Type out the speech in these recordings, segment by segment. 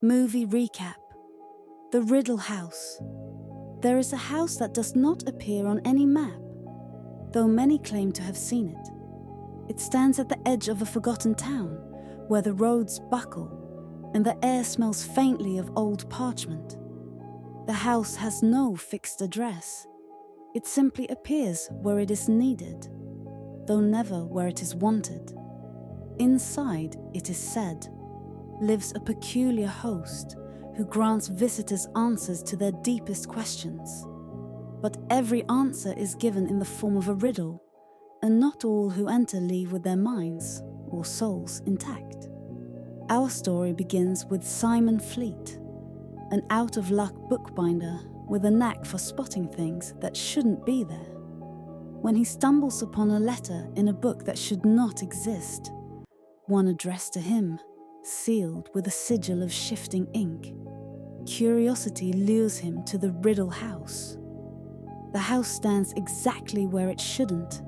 Movie recap. The Riddle House. There is a house that does not appear on any map, though many claim to have seen it. It stands at the edge of a forgotten town, where the roads buckle and the air smells faintly of old parchment. The house has no fixed address. It simply appears where it is needed, though never where it is wanted. Inside, it is said, lives a peculiar host who grants visitors answers to their deepest questions. But every answer is given in the form of a riddle, and not all who enter leave with their minds or souls intact. Our story begins with Simon Fleet, an out-of-luck bookbinder with a knack for spotting things that shouldn't be there. When he stumbles upon a letter in a book that should not exist, one addressed to him, sealed with a sigil of shifting ink, curiosity lures him to the Riddle House. The house stands exactly where it shouldn't,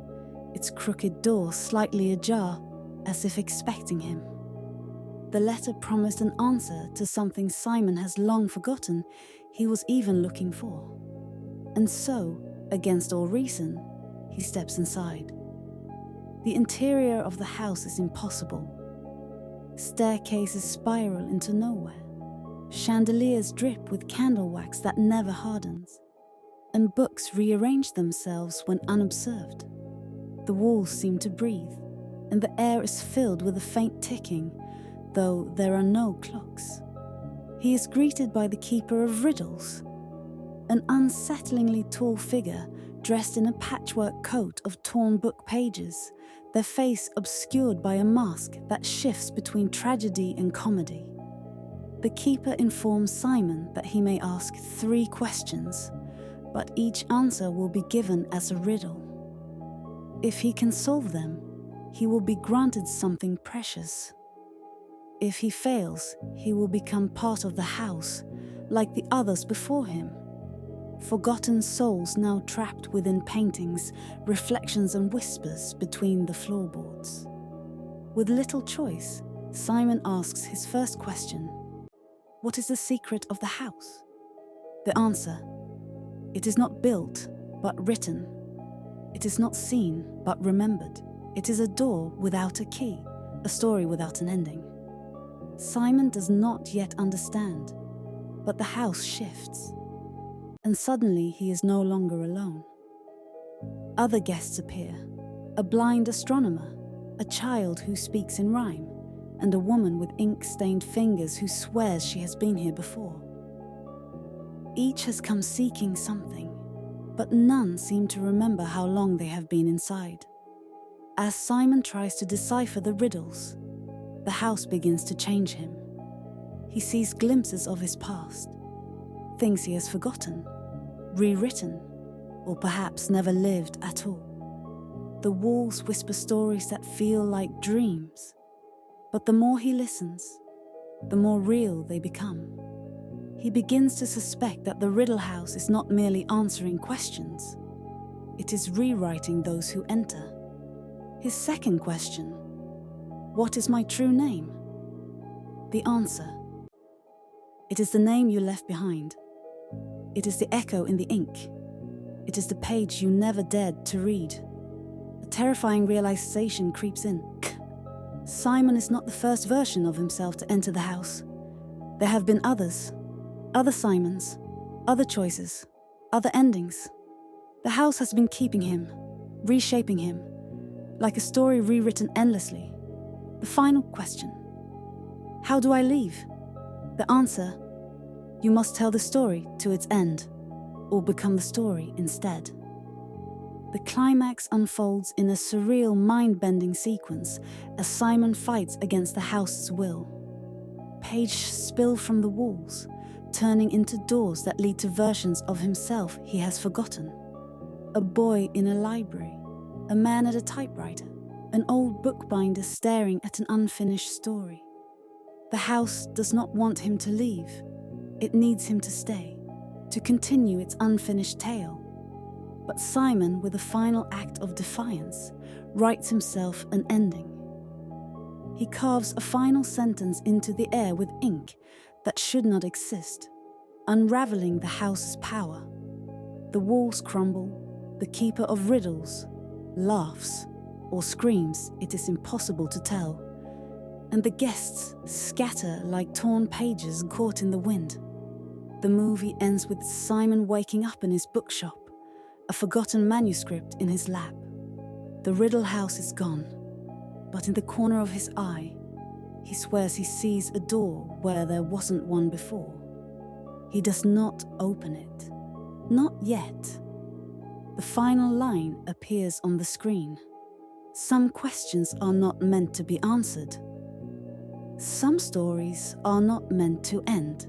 its crooked door slightly ajar, as if expecting him. The letter promised an answer to something Simon has long forgotten he was even looking for. And so, against all reason, he steps inside. The interior of the house is impossible. Staircases spiral into nowhere. Chandeliers drip with candle wax that never hardens. And books rearrange themselves when unobserved. The walls seem to breathe, and the air is filled with a faint ticking, though there are no clocks. He is greeted by the keeper of riddles, an unsettlingly tall figure dressed in a patchwork coat of torn book pages, their face obscured by a mask that shifts between tragedy and comedy. The keeper informs Simon that he may ask 3 questions, but each answer will be given as a riddle. If he can solve them, he will be granted something precious. If he fails, he will become part of the house, like the others before him. Forgotten souls now trapped within paintings, reflections and whispers between the floorboards. With little choice, Simon asks his first question. What is the secret of the house? The answer. It is not built, but written. It is not seen, but remembered. It is a door without a key, a story without an ending. Simon does not yet understand, but the house shifts. And suddenly he is no longer alone. Other guests appear, a blind astronomer, a child who speaks in rhyme, and a woman with ink-stained fingers who swears she has been here before. Each has come seeking something, but none seem to remember how long they have been inside. As Simon tries to decipher the riddles, the house begins to change him. He sees glimpses of his past, things he has forgotten, rewritten, or perhaps never lived at all. The walls whisper stories that feel like dreams, but the more he listens, the more real they become. He begins to suspect that the Riddle House is not merely answering questions, it is rewriting those who enter. His second question, what is my true name? The answer, it is the name you left behind. It is the echo in the ink. It is the page you never dared to read. A terrifying realization creeps in. Simon is not the first version of himself to enter the house. There have been others, other Simons, other choices, other endings. The house has been keeping him, reshaping him, like a story rewritten endlessly. The final question, how do I leave? The answer, you must tell the story to its end, or become the story instead. The climax unfolds in a surreal, mind-bending sequence as Simon fights against the house's will. Pages spill from the walls, turning into doors that lead to versions of himself he has forgotten. A boy in a library, a man at a typewriter, an old bookbinder staring at an unfinished story. The house does not want him to leave. It needs him to stay, to continue its unfinished tale. But Simon, with a final act of defiance, writes himself an ending. He carves a final sentence into the air with ink that should not exist, unraveling the house's power. The walls crumble, the keeper of riddles laughs or screams, it is impossible to tell, and the guests scatter like torn pages caught in the wind. The movie ends with Simon waking up in his bookshop, a forgotten manuscript in his lap. The Riddle House is gone, but in the corner of his eye, he swears he sees a door where there wasn't one before. He does not open it. Not yet. The final line appears on the screen. Some questions are not meant to be answered. Some stories are not meant to end.